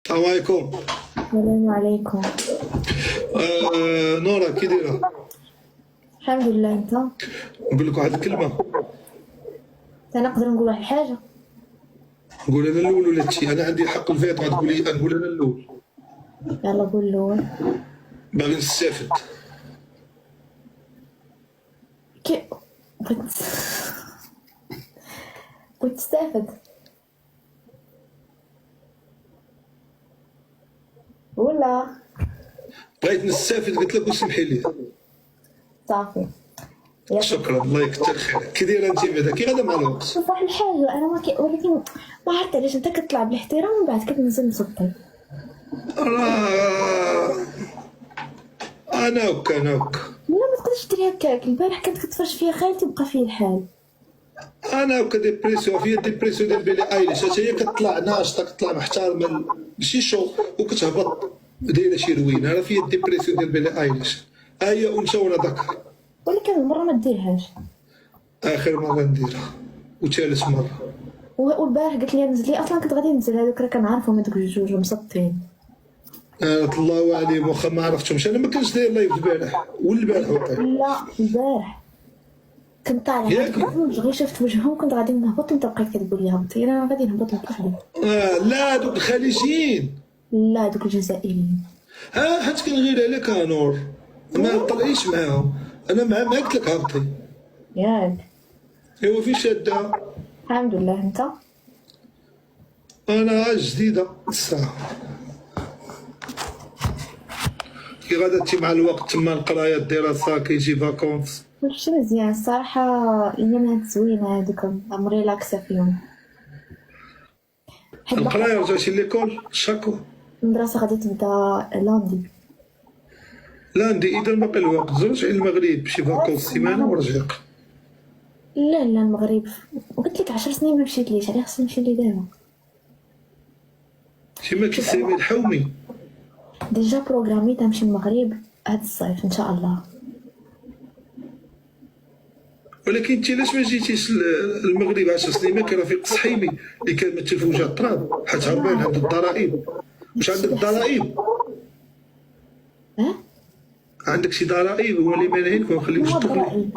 السلام عليكم. السلام عليكم. نورا كي دايره؟ الحمد لله. انت؟ نقول لك واحد الكلمه. انا نقدر نقول واحد الحاجه؟ نقول انا الاول ولا انتي؟ انا عندي حق الفيط، غتقول لي نقول انا الاول. يلا قول الاول. باغي نستافد. كي بغيت بغيت تستافد ولا؟ بغيت نستافد قلت لك وسمحي لي. صافي. يلا شكرا الله يكثر خيرك. كي دايره انت بعدا؟ كي غادا مع الوقت؟ شوف واحد الحاجه، انا ولكن ما عرفت علاش انت كتطلع بالاحترام ومن بعد كتنزل مسطي. راه انا هكا لا ما تقدرش دير هكاك. البارح كنت كتفرج فيا خالتي وبقى فيه الحال. انا هكا ديبريسيون فيا ديبريسيون ديال بيلي ايليش. حتى هي كتطلع ناشطه، كتطلع محترمه ماشي شو، وكتهبط دايره شي روينه. راه فيا ديبريسيون ديال بيلي ايليش. هي انثى وانا ذكر. ولكن المره ما ديرهاش. اخر مره نديرها وثالث مره. والبارح قلت لي نزل لي، اصلا كنت غادي ننزل هذوك راه كنعرفهم هذوك الجوج مسطين. الله عليهم واخا ما عرفتهمش. انا ما كنتش داير لايف البارح والبارح وقع. لا البارح كنت طالع ياك؟ هاد الجوج غير شفت وجههم كنت غادي نهبط وانت بقيت كتقول لي هبطي. انا غادي نهبط بوحدي. لا دوك الخليجيين. لا دوك الجزائريين. حيت كنغير عليك نور، ما طلعيش معاهم. انا ما قلت لك هبطي. ياك؟ ايوا فين شاده؟ الحمد لله. انت؟ انا جديده الساعه. كي غادا انت مع الوقت تما القرايه الدراسه كيجي فاكونس؟ كلشي مزيان الصراحه. الايام هاد زوينه هادوك مريلاكسه فيهم. حيت باقي القرايه رجعتي ليكول شاكو؟ المدرسه غادي تبدا لاندي. لاندي اذا باقي الوقت. زرت على المغرب شي فاكونس سيمانه ورجعت. لا المغرب قلت لك 10 سنين ما مشيت ليش، علاه خصني نمشي لي دابا. شي كيسمي الحومي. ديجا بروغرامي تنمشي المغرب هاد الصيف ان شاء الله. ولكن انت علاش ما جيتيش المغرب 10 سنين؟ ما كان رفيق صحيمي اللي كان مثل في وجه التراب، حيت هربان عند الضرائب. واش عندك ضرائب؟ عندك شي ضرائب هما اللي مانعينك ما مخليوكش تدخل؟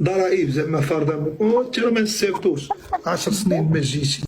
ضرائب زعما فرضا. انت راه ما نستافدوش 10 سنين ما جيتي.